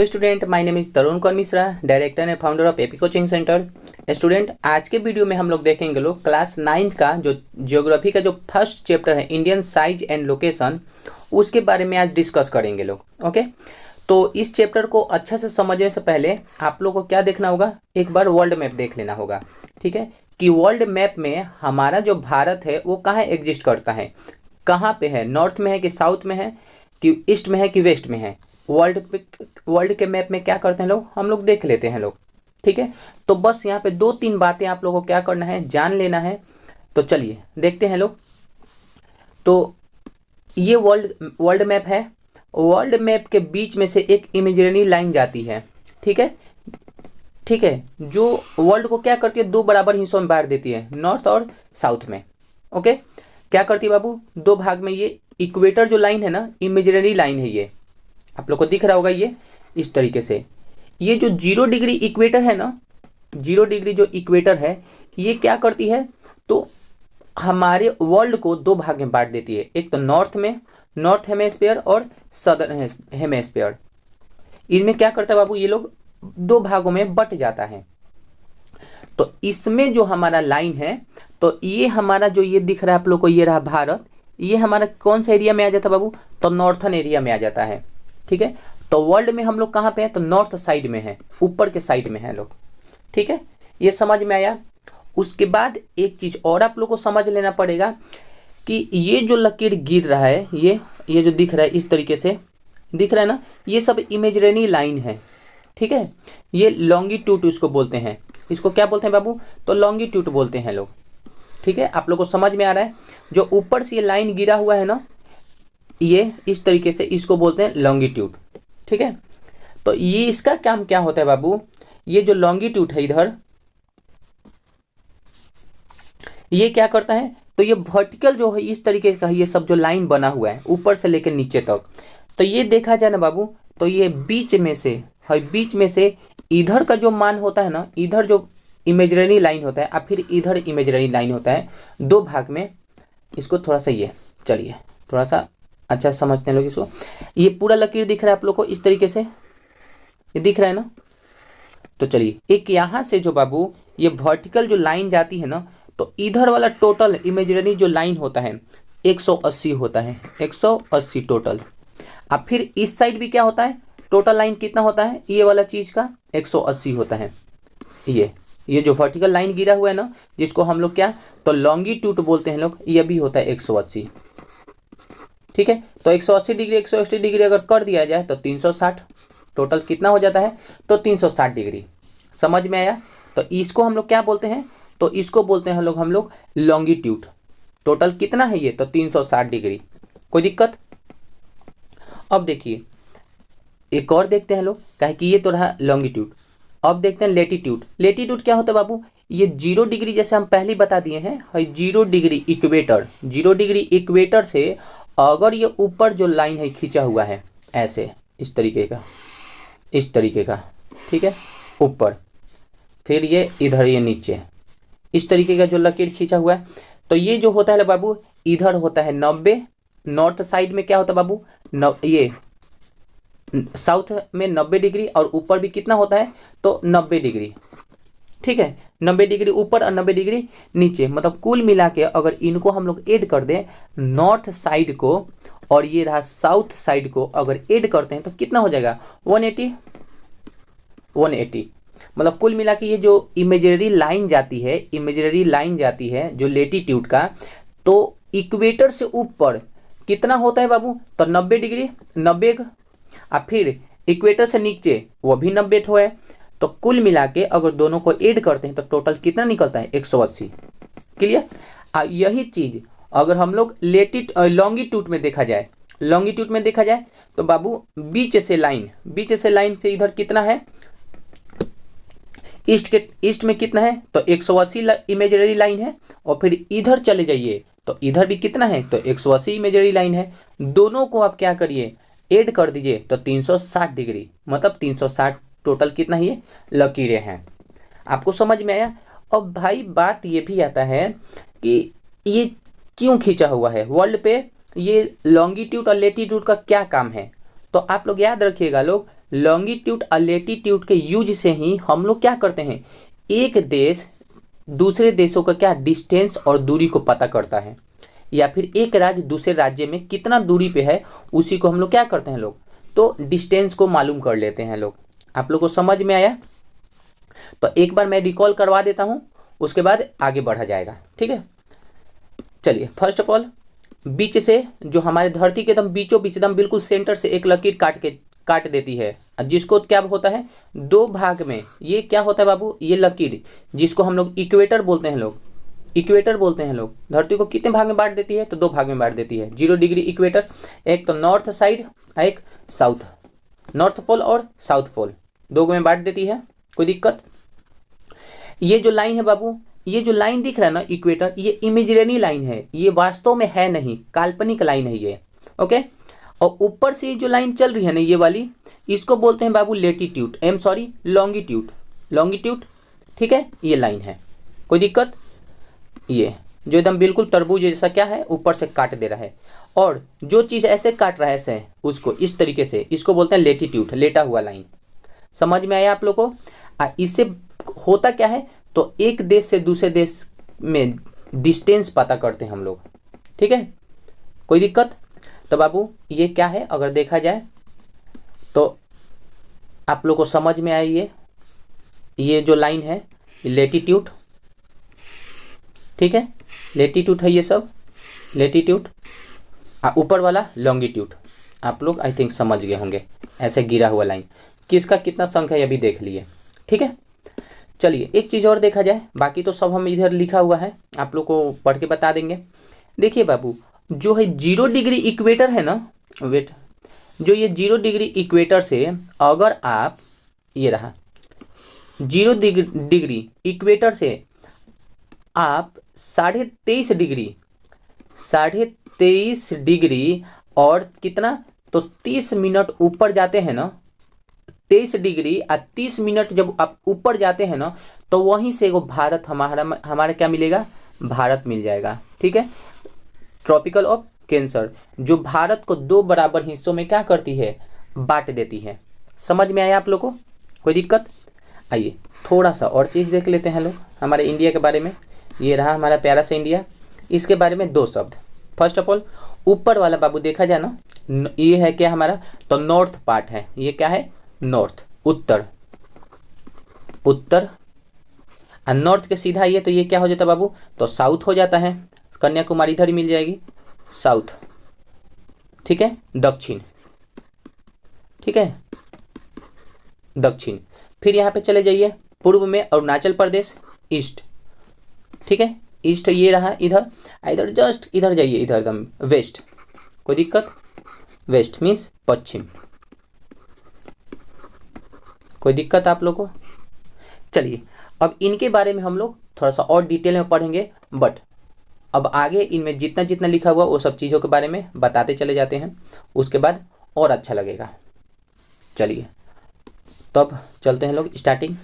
Hello student, my name is Tarun Kaur Mishra, director and founder of AP coaching centre. Student, आज के video में हम लोग देखेंगे लोग क्लास 9 का जो ज्योग्राफी का जो फर्स्ट चैप्टर है इंडियन साइज एंड लोकेशन, उसके बारे में आज डिस्कस करेंगे लोग। ओके, तो इस चैप्टर को अच्छा से समझने से पहले आप लोग को क्या देखना होगा, एक बार वर्ल्ड मैप देख लेना होगा। ठीक है, कि वर्ल्ड मैप में हमारा जो भारत है वो कहाँ एग्जिस्ट करता है, कहाँ पे है, नॉर्थ में है कि साउथ में है कि ईस्ट में है कि वेस्ट में है। वर्ल्ड के मैप में क्या करते हैं लोग, हम लोग देख लेते हैं लोग। ठीक है, तो बस यहाँ पे 2-3 बातें आप लोगों को क्या करना है, जान लेना है। तो चलिए देखते हैं लोग। तो ये वर्ल्ड मैप है। वर्ल्ड मैप के बीच में से एक इमेजिनरी लाइन जाती है। ठीक है, ठीक है, जो वर्ल्ड को क्या करती है, 2 बराबर हिस्सों में बांट देती है, नॉर्थ और साउथ में। ओके, क्या करती है बाबू, 2 भाग में। ये इक्वेटर जो लाइन है ना, इमेजिनरी लाइन है, ये आप लोग को दिख रहा होगा। ये इस तरीके से, ये जो 0 डिग्री इक्वेटर है ना, 0 डिग्री जो इक्वेटर है, ये क्या करती है, तो हमारे वर्ल्ड को 2 भाग में बांट देती है। एक तो नॉर्थ में, नॉर्थ हेमेस्फीयर, और सदर्न हेमेस्फीयर। इनमें क्या करता है बाबू, ये लोग 2 भागों में बट जाता है। तो इसमें जो हमारा लाइन है, तो ये हमारा जो ये दिख रहा है आप लोग को, ये रहा भारत। ये हमारा कौन सा एरिया में आ जाता है बाबू, तो नॉर्थन एरिया में आ जाता है। ठीक है, तो वर्ल्ड में हम लोग कहाँ पे हैं, तो नॉर्थ साइड में है, ऊपर के साइड में है लोग। ठीक है, ये समझ में आया। उसके बाद एक चीज और आप लोग को समझ लेना पड़ेगा कि ये जो लकीर गिर रहा है, ये जो दिख रहा है इस तरीके से दिख रहा है ना, ये सब इमेजिनरी लाइन है। ठीक है, ये लॉन्गिट्यूड इसको बोलते हैं। इसको क्या बोलते हैं बाबू, तो लॉन्गिट्यूड बोलते हैं लोग। ठीक है, आप लोग को समझ में आ रहा है। जो ऊपर से ये लाइन गिरा हुआ है ना, ये इस तरीके से, इसको बोलते हैं लॉन्गिट्यूड। ठीक है, तो ये इसका काम क्या होता है बाबू, ये जो लॉन्गिट्यूड है इधर, ये क्या करता है, तो ये वर्टिकल जो है इस तरीके का, ये सब जो लाइन बना हुआ है ऊपर से लेकर नीचे तक, तो ये देखा जाए ना बाबू, तो ये बीच में से है, बीच में से इधर का जो मान होता है ना, इधर जो इमेजिनरी लाइन होता है और फिर इधर इमेजिनरी लाइन होता है, 2 भाग में। इसको थोड़ा सा, ये चलिए थोड़ा सा अच्छा समझते हैं लोग इसको। ये पूरा लकीर दिख रहा है आप लोग को इस तरीके से, ये दिख रहा है ना। तो चलिए, एक यहाँ से जो बाबू ये वर्टिकल जो लाइन जाती है ना, तो इधर वाला टोटल इमेजिनरी जो लाइन होता है 180 होता है, 180 टोटल। अब फिर इस साइड भी क्या होता है, टोटल लाइन कितना होता है, ये वाला चीज का 180 होता है। ये जो वर्टिकल लाइन गिरा हुआ है ना, जिसको हम लोग क्या, तो लॉन्गिट्यूड बोलते हैं लोग, ये भी होता है 180। ठीक है, तो 180 डिग्री 180 डिग्री अगर कर दिया जाए तो 360, टोटल कितना हो जाता है, तो 360 डिग्री। समझ में आया। तो इसको हम लोग क्या बोलते हैं, तो इसको बोलते हैं हम लोग लॉन्गिट्यूड। टोटल कितना है ये, तो 360 डिग्री। कोई दिक्कत। अब देखिए एक और देखते हैं लोग, कहे कि ये तो रहा लॉन्गिट्यूड। अब देखते हैं लेटीट्यूड। लेटीट्यूड क्या होता है बाबू, ये 0 डिग्री, जैसे हम पहले बता दिए हैं, 0 डिग्री इक्वेटर, 0 डिग्री इक्वेटर से अगर ये ऊपर जो लाइन है खींचा हुआ है ऐसे, इस तरीके का, इस तरीके का, ठीक है, ऊपर, फिर ये इधर, ये नीचे, इस तरीके का जो लकीर खींचा हुआ है, तो ये जो होता है बाबू, इधर होता है 90, नॉर्थ साइड में क्या होता है बाबू, ये साउथ में 90 डिग्री, और ऊपर भी कितना होता है, तो 90 डिग्री। ठीक है, 90 डिग्री ऊपर और 90 डिग्री नीचे, मतलब कुल मिला के अगर इनको हम लोग ऐड कर दें, नॉर्थ साइड को और ये रहा साउथ साइड को अगर ऐड करते हैं तो कितना हो जाएगा, 180। मतलब कुल मिला के ये जो इमेजिनरी लाइन जाती है, इमेजिनरी लाइन जाती है जो लेटीट्यूड का, तो इक्वेटर से ऊपर कितना होता है बाबू, तो 90 डिग्री, 90, और फिर इक्वेटर से नीचे वो भी 90 ठो है। तो कुल मिला के अगर दोनों को ऐड करते हैं तो टोटल कितना निकलता है, 180। क्लियर। यही चीज अगर हम लोग लॉन्गिट्यूड में देखा जाए, लॉन्गिट्यूड में देखा जाए तो बाबू बीच से लाइन से इधर कितना है, ईस्ट में कितना है, तो 180 इमेजिनरी लाइन है, और फिर इधर चले जाइए तो इधर भी कितना है, तो 180 इमेजिनरी लाइन है। दोनों को आप क्या करिए, ऐड कर दीजिए तो 360 डिग्री, मतलब 360 टोटल कितना ही लकीरें हैं। आपको समझ में आया। अब भाई बात ये भी आता है कि ये क्यों खींचा हुआ है वर्ल्ड पे, ये लॉन्गिट्यूड और लेटीट्यूड का क्या काम है। तो आप लोग याद रखिएगा लोग, लॉन्गिट्यूड और लेटीट्यूड के यूज से ही हम लोग क्या करते हैं, एक देश दूसरे देशों का क्या डिस्टेंस और दूरी को पता करता है, या फिर एक राज्य दूसरे राज्य में कितना दूरी पे है उसी को हम लोग क्या करते हैं लोग, तो डिस्टेंस को मालूम कर लेते हैं लोग। आप लोग को समझ में आया? तो एक बार मैं रिकॉल करवा देता हूँ, उसके बाद आगे बढ़ा जाएगा, ठीक है। चलिए, फर्स्ट ऑफ ऑल बीच से जो हमारे धरती के एकदम बीचों बीच एकदम बिल्कुल सेंटर से एक लकीर काट देती है, जिसको क्या होता है, दो भाग में, ये क्या होता है बाबू, ये लकीर जिसको हम लोग इक्वेटर बोलते हैं लोग, इक्वेटर बोलते हैं लोग। धरती को कितने भाग में बांट देती है, तो दो भाग में बांट देती है। 0 डिग्री इक्वेटर, एक तो नॉर्थ साइड, एक साउथ, नॉर्थ पोल और साउथ पोल, दो में बांट देती है। कोई दिक्कत? ये जो लाइन है बाबू, ये जो लाइन दिख रहा है ना इक्वेटर, ये इमेजिनरी लाइन है, ये वास्तव में है नहीं, काल्पनिक लाइन है ये, ओके। और ऊपर से ये जो लाइन चल रही है ना, ये वाली, इसको बोलते हैं बाबू लेटीट्यूड, लॉन्गिट्यूड, लॉन्गिट्यूड, ठीक है, ये लाइन है। कोई दिक्कत? ये जो एकदम बिल्कुल तरबूज जैसा क्या है, ऊपर से काट दे रहा है, और जो चीज़ ऐसे काट रहा है ऐसे, उसको इस तरीके से, इसको बोलते हैं लेटीट्यूड, लेटा हुआ लाइन। समझ में आया आप लोग को? इससे होता क्या है, तो एक देश से दूसरे देश में डिस्टेंस पता करते हैं हम लोग, ठीक है। कोई दिक्कत? तो बाबू ये क्या है, अगर देखा जाए तो आप लोग को समझ में आया, ये जो लाइन है लेटीट्यूड, ठीक है, लेटीट्यूड है ये सब, लेटीट्यूड, ऊपर वाला लॉन्गिट्यूड। आप लोग आई थिंक समझ गए होंगे, ऐसे गिरा हुआ लाइन, किसका कितना संख्या है ये भी देख लिए, ठीक है। चलिए एक चीज़ और देखा जाए, बाकी तो सब हम इधर लिखा हुआ है, आप लोग को पढ़ के बता देंगे। देखिए बाबू, जो है 0 डिग्री इक्वेटर है ना, वेट, जो ये 0 डिग्री इक्वेटर से अगर आप, ये रहा 0 डिग्री इक्वेटर से आप 23.5 डिग्री और कितना, तो 30 मिनट ऊपर जाते हैं ना, 23 डिग्री और 30 मिनट जब आप ऊपर जाते हैं ना, तो वहीं से एगो भारत हमारा क्या मिलेगा, भारत मिल जाएगा, ठीक है। ट्रॉपिकल ऑफ कैंसर, जो भारत को 2 बराबर हिस्सों में क्या करती है, बांट देती है। समझ में आया आप लोग को? कोई दिक्कत? आइए थोड़ा सा और चीज़ देख लेते हैं लोग हमारे इंडिया के बारे में। ये रहा हमारा प्यारा सा इंडिया, इसके बारे में 2 शब्द। फर्स्ट ऑफ ऑल, ऊपर वाला बाबू देखा जाए ना, ये है क्या हमारा, तो नॉर्थ पार्ट है, ये क्या है, नॉर्थ, उत्तर, और नॉर्थ के सीधा ये, तो ये क्या हो जाता है बाबू, तो साउथ हो जाता है, कन्याकुमारी इधर ही मिल जाएगी, साउथ, ठीक है, दक्षिण, ठीक है, दक्षिण। फिर यहाँ पे चले जाइए, पूर्व में अरुणाचल प्रदेश, ईस्ट, ठीक है, ईस्ट ये रहा इधर, इधर जस्ट इधर जाइए, इधर एकदम वेस्ट। कोई दिक्कत? वेस्ट मीन्स पश्चिम। कोई दिक्कत आप लोग को? चलिए अब इनके बारे में हम लोग थोड़ा सा और डिटेल में पढ़ेंगे, बट अब आगे इनमें जितना जितना लिखा हुआ वो सब चीज़ों के बारे में बताते चले जाते हैं, उसके बाद और अच्छा लगेगा। चलिए तो अब चलते हैं लोग स्टार्टिंग।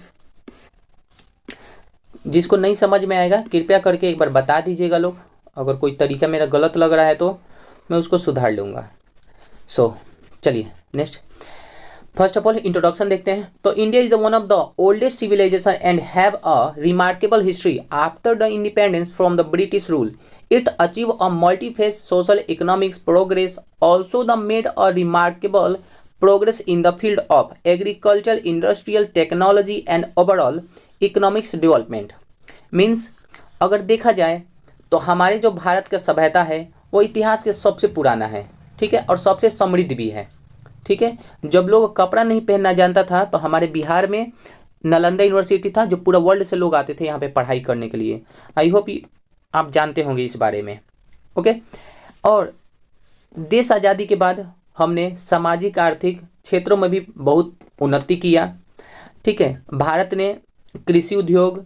जिसको नहीं समझ में आएगा कृपया करके एक बार बता दीजिएगा लोग, अगर कोई तरीका मेरा गलत लग रहा है तो मैं उसको सुधार लूँगा। चलिए next, first of all introduction देखते हैं। तो India is the one of the oldest civilization and have a remarkable history after the independence from the British rule. It achieve a multiface social economics progress, also the made a remarkable progress in the field of agriculture, industrial technology and overall economics development. Means अगर देखा जाए तो हमारे जो भारत का सभ्यता है वो इतिहास के सबसे पुराना है, ठीक है, और सबसे समृद्ध भी है, ठीक है। जब लोग कपड़ा नहीं पहनना जानता था तो हमारे बिहार में नालंदा यूनिवर्सिटी था, जो पूरा वर्ल्ड से लोग आते थे यहाँ पे पढ़ाई करने के लिए। आई होप आप जानते होंगे इस बारे में, ओके। और देश आज़ादी के बाद हमने सामाजिक आर्थिक क्षेत्रों में भी बहुत उन्नति किया, ठीक है। भारत ने कृषि उद्योग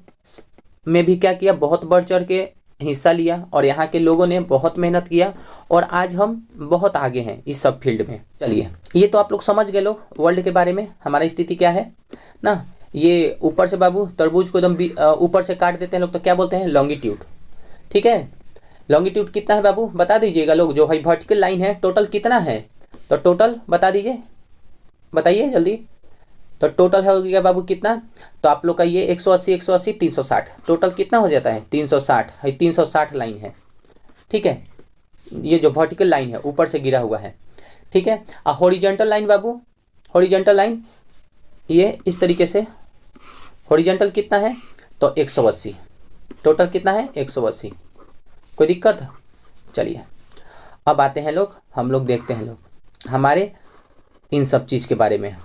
में भी क्या किया, बहुत बढ़ चढ़ के हिस्सा लिया, और यहाँ के लोगों ने बहुत मेहनत किया, और आज हम बहुत आगे हैं इस सब फील्ड में। चलिए ये तो आप लोग समझ गए लोग वर्ल्ड के बारे में हमारा स्थिति क्या है ना। ये ऊपर से बाबू तरबूज को एकदम ऊपर से काट देते हैं लोग, तो क्या बोलते हैं, लॉन्गिट्यूड, ठीक है। लॉन्गिट्यूड कितना है बाबू बता दीजिएगा लोग, जो है वर्टिकल लाइन है टोटल कितना है, तो टोटल बता दीजिए, बताइए जल्दी। तो टोटल हो गया बाबू कितना, तो आप लोग का ये 180 180 360, टोटल कितना हो जाता है 360 है, 360 लाइन है। ठीक है, ये जो वर्टिकल लाइन है ऊपर से गिरा हुआ है। ठीक है, और हॉरिजॉन्टल लाइन बाबू, हॉरिजॉन्टल लाइन ये इस तरीके से, हॉरिजॉन्टल कितना है तो 180, टोटल कितना है 180। कोई दिक्कत? चलिए अब आते हैं लोग, हम लोग देखते हैं लोग हमारे इन सब चीज़ के बारे में।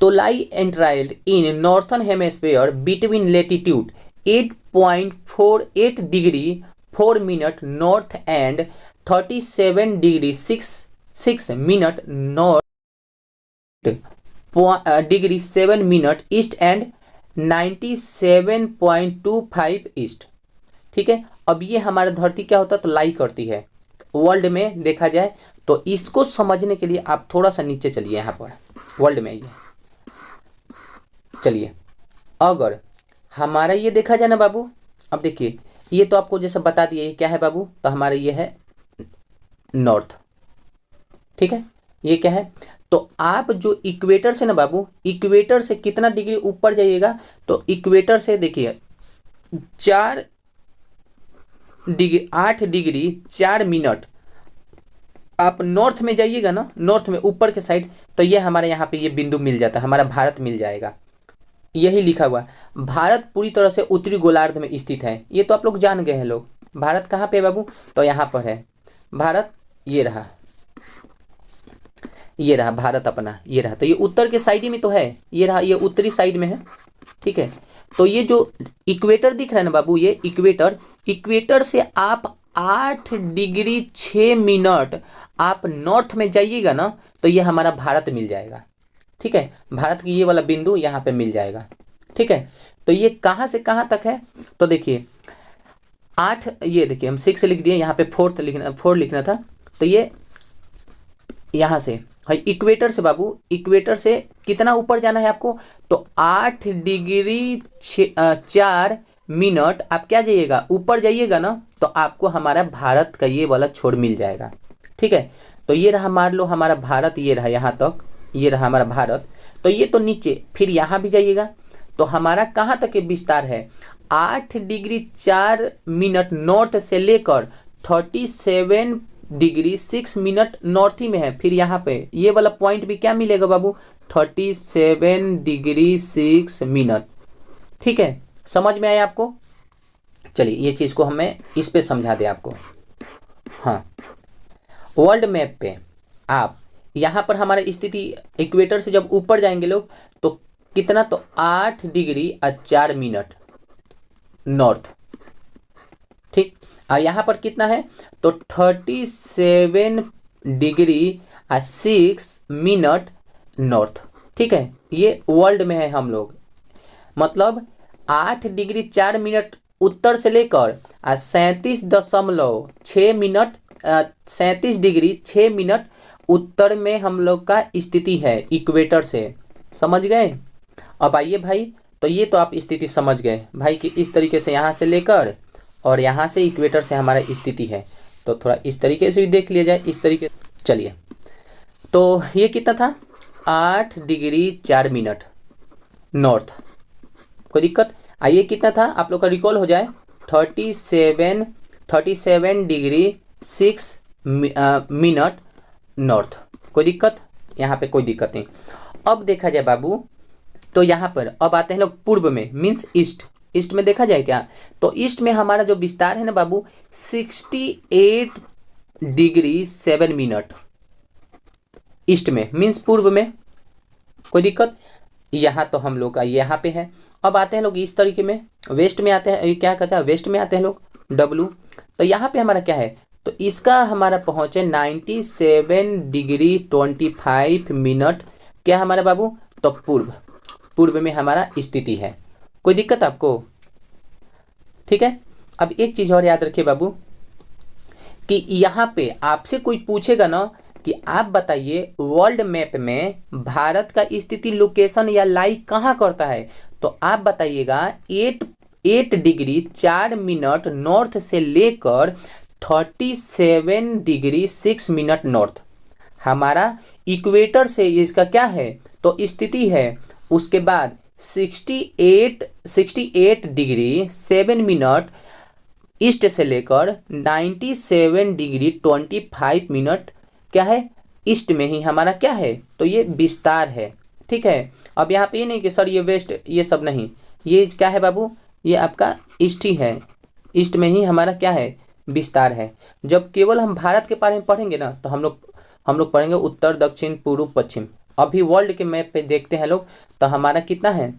तो lie entirely in northern hemisphere between latitude 8.48 degree 4 minute north and 37 degree 6 minute north degree 7 minute east and 97.25 east. ठीक है, अब ये हमारा धरती क्या होता है तो लाई करती है वर्ल्ड में देखा जाए तो। इसको समझने के लिए आप थोड़ा सा नीचे चलिए, यहाँ पर वर्ल्ड में ये चलिए, अगर हमारा ये देखा जाए ना बाबू, अब देखिए ये तो आपको जैसे बता दिए क्या है बाबू, तो हमारा ये है नॉर्थ। ठीक है, ये क्या है, तो आप जो इक्वेटर से ना बाबू, इक्वेटर से कितना डिग्री ऊपर जाइएगा, तो इक्वेटर से देखिए 8 डिग्री 4 मिनट आप नॉर्थ में जाइएगा ना, नॉर्थ में ऊपर के साइड, तो ये हमारे यहाँ पे ये बिंदु मिल जाता है, हमारा भारत मिल जाएगा। यही लिखा हुआ है, भारत पूरी तरह से उत्तरी गोलार्ध में स्थित है। ये तो आप लोग जान गए हैं लोग। भारत कहाँ पे बाबू, तो यहाँ पर है भारत, ये रहा, ये रहा भारत अपना, ये रहा, तो ये उत्तर के साइड ही में तो है, ये रहा, ये उत्तरी साइड में है। ठीक है, तो ये जो इक्वेटर दिख रहा है ना बाबू, ये इक्वेटर, इक्वेटर से आप 8 डिग्री 6 मिनट आप नॉर्थ में जाइएगा ना, तो ये हमारा भारत मिल जाएगा। ठीक है, भारत की ये वाला बिंदु यहाँ पे मिल जाएगा। ठीक है, तो ये कहाँ से कहाँ तक है, तो देखिए 8, ये देखिए हम 6 लिख दिए, यहाँ पे 4 लिखना था, तो ये यहाँ से है इक्वेटर से बाबू, इक्वेटर से कितना ऊपर जाना है आपको, तो 8 डिग्री 4 मिनट आप क्या जाइएगा, ऊपर जाइएगा ना, तो आपको हमारा भारत का ये वाला छोर मिल जाएगा। ठीक है, तो ये रहा, मान लो हमारा भारत, ये रहा यहाँ तक, ये रहा हमारा भारत, तो ये तो नीचे, फिर यहाँ भी जाइएगा, तो हमारा कहाँ तक ये विस्तार है, 8 डिग्री 4 मिनट नॉर्थ से लेकर 37 डिग्री 6 मिनट नॉर्थ ही में है। फिर यहाँ पे ये वाला पॉइंट भी क्या मिलेगा बाबू, 37 डिग्री 6 मिनट। ठीक है, समझ में आया आपको? चलिए ये चीज़ को हमें इस पे समझा दे आपको। हाँ, वर्ल्ड मैप पे आप यहाँ पर हमारा स्थिति इक्वेटर से जब ऊपर जाएंगे लोग, तो कितना, तो 8 डिग्री 4 मिनट नॉर्थ। ठीक, और यहाँ पर कितना है, तो 37 डिग्री 6 मिनट नॉर्थ। ठीक है, ये वर्ल्ड में है हम लोग, मतलब 8 डिग्री 4 मिनट उत्तर से लेकर 37.6 मिनट 37 डिग्री 6 मिनट उत्तर में हम लोग का स्थिति है इक्वेटर से। समझ गए? अब आइए भाई, तो ये तो आप स्थिति समझ गए भाई कि इस तरीके से यहाँ से लेकर और यहाँ से इक्वेटर से हमारा स्थिति है, तो थोड़ा इस तरीके से भी देख लिया जाए, इस तरीके। चलिए, तो ये कितना था, 8 डिग्री 4 मिनट नॉर्थ। कोई दिक्कत? आइए कितना था आप लोग का रिकॉल हो जाए, 37 डिग्री 6 मिनट नॉर्थ। कोई दिक्कत? यहाँ पे कोई दिक्कत नहीं। अब देखा जाए बाबू, तो यहाँ पर अब आते हैं लोग पूर्व में, मीन्स ईस्ट। ईस्ट में देखा जाए क्या, तो ईस्ट में हमारा जो विस्तार है ना बाबू, 68 डिग्री 7 मिनट ईस्ट में, मीन्स पूर्व में। कोई दिक्कत? यहाँ तो हम लोग का यहाँ पे है। अब आते हैं लोग इस तरीके में, वेस्ट में आते हैं, क्या कहता है, वेस्ट में आते हैं लोग डब्लू। तो यहाँ पे हमारा क्या है, तो इसका हमारा पहुँचे 97 डिग्री 25 मिनट, क्या हमारा बाबू, तो पूर्व में हमारा स्थिति है। कोई दिक्कत आपको? ठीक है, अब एक चीज़ और याद रखिए बाबू, कि यहाँ पे आपसे कोई पूछेगा ना कि आप बताइए वर्ल्ड मैप में भारत का स्थिति लोकेशन या लाई कहाँ करता है, तो आप बताइएगा 8 डिग्री 4 मिनट नॉर्थ से लेकर 37 डिग्री 6 मिनट नॉर्थ। हमारा इक्वेटर से इसका क्या है तो स्थिति है, उसके बाद 68 डिग्री 7 मिनट ईस्ट से लेकर 97 डिग्री 25 मिनट क्या है ईस्ट में ही हमारा क्या है तो ये विस्तार है। ठीक है, अब यहाँ पे ये नहीं कि सर ये वेस्ट ये सब नहीं, ये क्या है बाबू, ये आपका ईस्ट ही है, ईस्ट में ही हमारा क्या है विस्तार है। जब केवल हम भारत के बारे में पढ़ेंगे ना तो हम लोग पढ़ेंगे उत्तर दक्षिण पूर्व पश्चिम। अभी वर्ल्ड के मैप पे देखते हैं लोग तो हमारा कितना है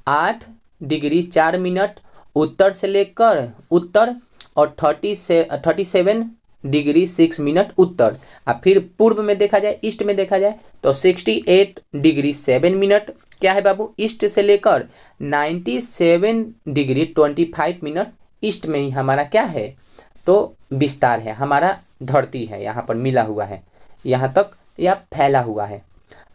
8 डिग्री 4 मिनट उत्तर से लेकर उत्तर और 37 डिग्री 6 मिनट उत्तर। और फिर पूर्व में देखा जाए ईस्ट में देखा जाए तो 68 डिग्री 7 मिनट क्या है बाबू ईस्ट से लेकर 97 डिग्री 25 मिनट ईस्ट में ही हमारा क्या है तो विस्तार है, हमारा धरती है यहाँ पर मिला हुआ है, यहाँ तक या फैला हुआ है।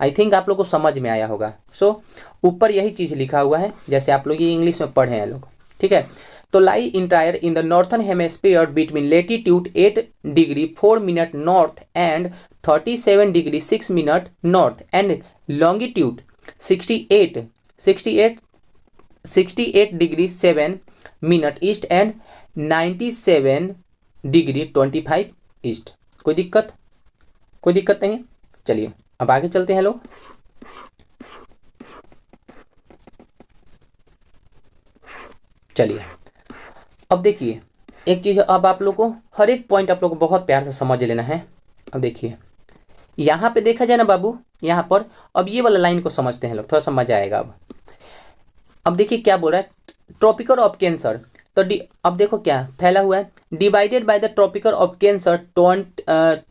आई थिंक आप लोग को समझ में आया होगा। सो ऊपर यही चीज़ लिखा हुआ है जैसे आप लोग ये इंग्लिश में पढ़े हैं लोग। ठीक है, तो lie entire in the northern hemisphere between latitude 8 degree 4 minute north and 37 degree 6 minute north and longitude 68 degree 7 minute east and 97 degree 25 east. कोई दिक्कत नहीं। चलिए अब आगे चलते हैं लोग। चलिए अब देखिए एक चीज़, अब आप लोग को हर एक पॉइंट आप लोग को बहुत प्यार से समझ लेना है। अब देखिए यहाँ पे देखा जाए ना बाबू, यहाँ पर अब ये वाला लाइन को समझते हैं लोग, थोड़ा सा मजा आएगा। अब देखिए क्या बोल रहा है, ट्रॉपिकल ऑफ कैंसर। तो अब देखो क्या फैला हुआ है, divided by the tropical of cancer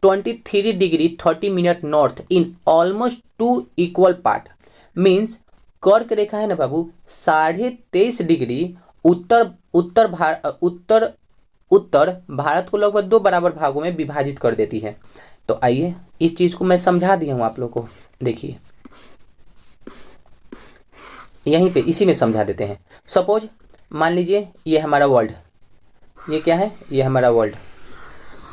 23 degree 30 minute north in almost 2 equal part. Means कर्क रेखा है ना बाबू 23.5 डिग्री उत्तर भारत को लगभग 2 बराबर भागों में विभाजित कर देती है। तो आइए इस चीज को मैं समझा दिया हूं आप लोग को। देखिए यहीं पे इसी में समझा देते हैं। सपोज मान लीजिए ये हमारा वर्ल्ड, ये क्या है ये हमारा वर्ल्ड।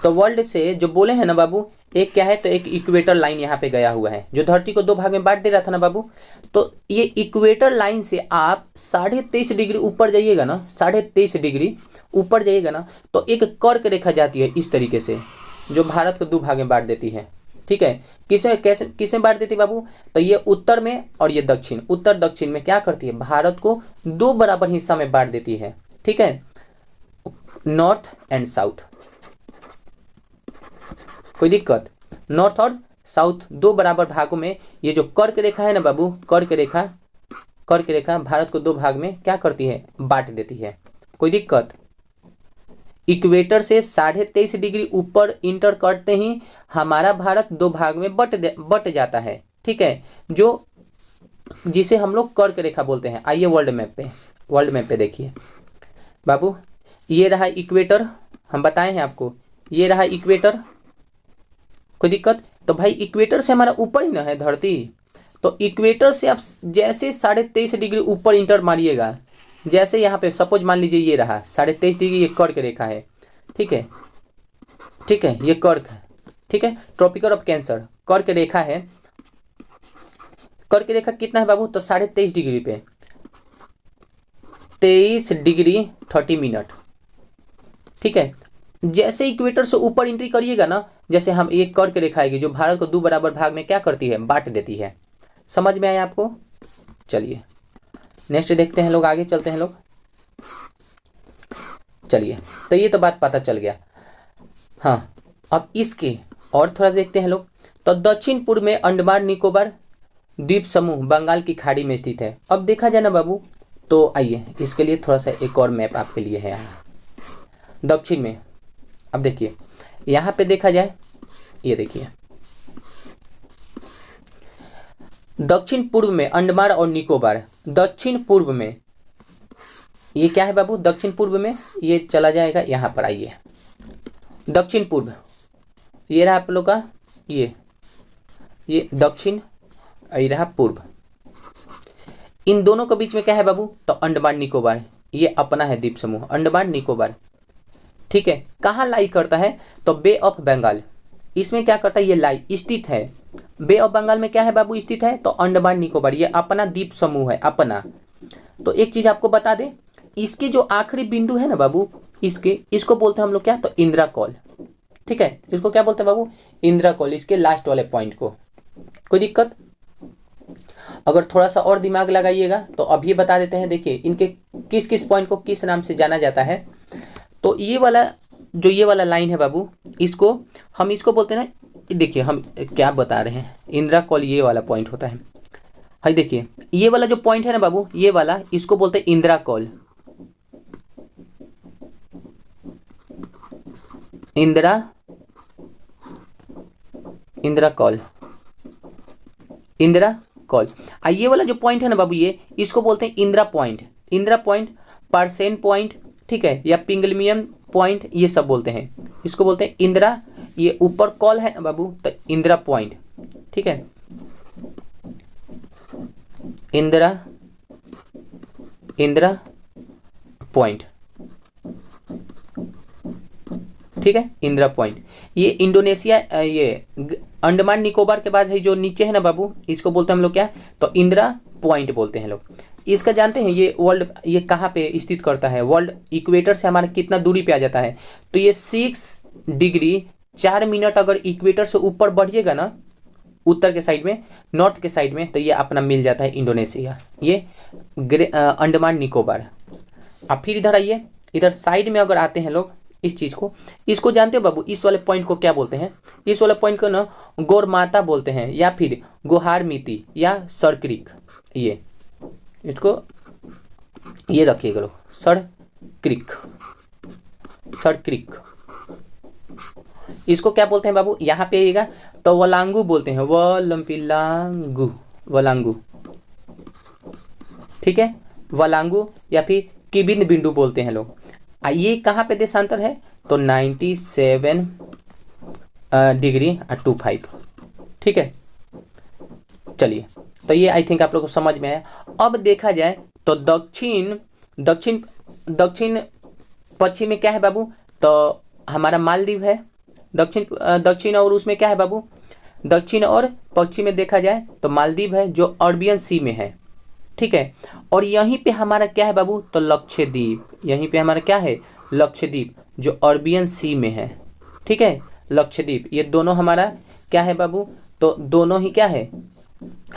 तो वर्ल्ड से जो बोले हैं ना बाबू, एक क्या है तो एक इक्वेटर लाइन यहाँ पे गया हुआ है जो धरती को 2 भाग में बांट दे रहा था ना बाबू। तो ये इक्वेटर लाइन से आप 23.5 डिग्री ऊपर जाइएगा ना, 23.5 डिग्री ऊपर जाइएगा ना तो एक कर्क रेखा जाती है इस तरीके से जो भारत को 2 भाग में बांट देती है। ठीक है, किसमें बांट देती है बाबू, तो ये उत्तर में और ये दक्षिण, उत्तर दक्षिण में क्या करती है भारत को 2 बराबर हिस्सा में बांट देती है। ठीक है, नॉर्थ एंड साउथ। कोई दिक्कत, नॉर्थ और साउथ 2 बराबर भागों में ये जो कर्क रेखा है ना बाबू, कर्क रेखा भारत को 2 भाग में क्या करती है बांट देती है। कोई दिक्कत, इक्वेटर से 23.5 डिग्री ऊपर इंटर करते ही हमारा भारत 2 भाग में बट जाता है। ठीक है, जो जिसे हम लोग कर्क रेखा बोलते हैं। आइए वर्ल्ड मैप पे देखिए बाबू, ये रहा इक्वेटर, हम बताए हैं आपको, ये रहा इक्वेटर। कोई दिक्कत, तो भाई इक्वेटर से हमारा ऊपर ही ना है धरती, तो इक्वेटर से आप जैसे 23.5 डिग्री ऊपर इंटर मारिएगा, जैसे यहाँ पे सपोज मान लीजिए ये रहा 23.5 डिग्री, ये कर्क रेखा है। ठीक है, ये कर्क है। ठीक है, ट्रॉपिकल ऑफ कैंसर कर्क रेखा है। कर्क रेखा कितना है बाबू, तो 23.5 डिग्री पे 23 डिग्री 30 मिनट। ठीक है, जैसे इक्वेटर से ऊपर एंट्री करिएगा ना, जैसे हम एक कर्क रेखा आएगी जो भारत को 2 बराबर भाग में क्या करती है बांट देती है। समझ में आया आपको। चलिए नेक्स्ट देखते हैं लोग, आगे चलते हैं लोग। चलिए तो ये तो बात पता चल गया। हाँ, अब इसके और थोड़ा देखते हैं लोग। तो दक्षिण पूर्व में अंडमान निकोबार द्वीप समूह बंगाल की खाड़ी में स्थित है। अब देखा जाए ना बाबू, तो आइए इसके लिए थोड़ा सा एक और मैप आपके लिए है यहाँ दक्षिण में। अब देखिए यहाँ पे देखा जाए, ये देखिए दक्षिण पूर्व में अंडमान और निकोबार, दक्षिण पूर्व में ये क्या है बाबू, दक्षिण पूर्व में ये चला जाएगा यहाँ पर। आइए दक्षिण पूर्व, ये रहा आप लोग का ये दक्षिण, ये रहा पूर्व। इन दोनों के बीच में क्या है बाबू, तो अंडमान निकोबार, ये अपना है द्वीप समूह अंडमान निकोबार। ठीक है, कहाँ लाई करता है, तो बे ऑफ बंगाल, इसमें क्या करता है, ये लाई स्थित है। बे ऑफ बंगाल में क्या है बाबू स्थित है, तो अंडमान निकोबार, ये अपना द्वीप समूह है अपना। तो एक चीज आपको बता दें, इसके जो आखिरी बिंदु है ना बाबू, इसको बोलते हैं हम लोग क्या, तो इंदिरा कॉल। ठीक है, इसको क्या बोलते हैं बाबू, इंदिरा कॉल, इसके लास्ट वाले पॉइंट को। कोई दिक्कत? अगर थोड़ा सा और दिमाग लगाइएगा तो अभी बता देते हैं। देखिए इनके किस किस पॉइंट को किस नाम से जाना जाता है। तो ये वाला लाइन है बाबू, इसको बोलते हैं ना, देखिए हम क्या बता रहे हैं, इंदिरा कॉल ये वाला पॉइंट होता है। हाई देखिए ये वाला जो पॉइंट है ना बाबू, ये वाला, इसको बोलते हैं Indira call. Indira call, Indira call. ये वाला जो पॉइंट है ना बाबू, ये इसको बोलते हैं Indira point. Indira point, percent point, ठीक है, या पिंगलमियन पॉइंट, ये सब बोलते हैं। इसको बोलते हैं इंदिरा, ये ऊपर कॉल है ना बाबू, तो इंदिरा पॉइंट। ठीक है, इंदिरा पॉइंट, ठीक है, इंदिरा पॉइंट। ये इंडोनेशिया, ये अंडमान निकोबार के बाद है जो नीचे है ना बाबू, इसको बोलते हैं हम लोग क्या, तो इंदिरा पॉइंट बोलते हैं लोग। इसका जानते हैं ये वर्ल्ड, ये कहाँ पे स्थित करता है, वर्ल्ड इक्वेटर से हमारा कितना दूरी पे आ जाता है, तो ये 6 डिग्री 4 मिनट अगर इक्वेटर से ऊपर बढ़िएगा ना, उत्तर के साइड में, नॉर्थ के साइड में, तो ये अपना मिल जाता है इंडोनेशिया, ये अंडमान निकोबार। अब फिर इधर आइए, इधर साइड में अगर आते हैं लोग, इस चीज को, इसको जानते हो बाबू, इस वाले पॉइंट को क्या बोलते हैं, इस वाले पॉइंट को ना गौरमाता बोलते हैं, या फिर गोहार मिति, या सरक्रिक। ये इसको ये रखिएगा लोग, सरक्रिक, इसको क्या बोलते हैं बाबू, यहाँ पे आइएगा तो वलांगू बोलते हैं, वलांगू, ठीक है, वलांगू, या फिर किबिन बिंदु बोलते हैं लोग। ये कहाँ पे देशांतर है, तो 97 डिग्री 25। ठीक है, चलिए, तो ये आई थिंक आप लोग को समझ में आया। अब देखा जाए तो दक्षिण पश्चिम में क्या है बाबू, तो हमारा मालदीव है। दक्षिण और उसमें क्या है बाबू, दक्षिण और पश्चिम में देखा जाए तो मालदीव है जो अरबियन सी में है। ठीक है, और यहीं पे हमारा क्या है बाबू, तो लक्षद्वीप, यहीं पे हमारा क्या है, लक्षद्वीप, जो अरबियन सी में है। ठीक है, लक्षद्वीप, ये दोनों हमारा क्या है बाबू, तो दोनों ही क्या है,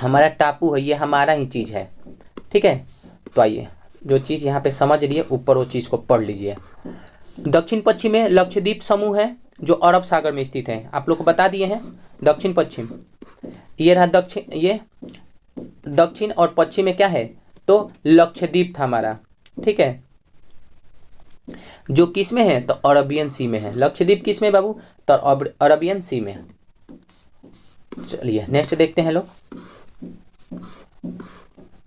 हमारा टापू है, ये हमारा ही चीज़ है। ठीक है, तो आइए जो चीज़ यहाँ पे समझ लिए, ऊपर वो चीज़ को पढ़ लीजिए। दक्षिण पश्चिम में लक्षद्वीप समूह है जो अरब सागर में स्थित है, आप लोग को बता दिए हैं। दक्षिण पश्चिम, ये रहा दक्षिण, ये दक्षिण और पश्चिम में क्या है, तो लक्षद्वीप था हमारा। ठीक है, जो किस में है, तो अरबियन सी में है। लक्षद्वीप किस में बाबू, तो अरबियन सी में। चलिए नेक्स्ट देखते हैं लोग।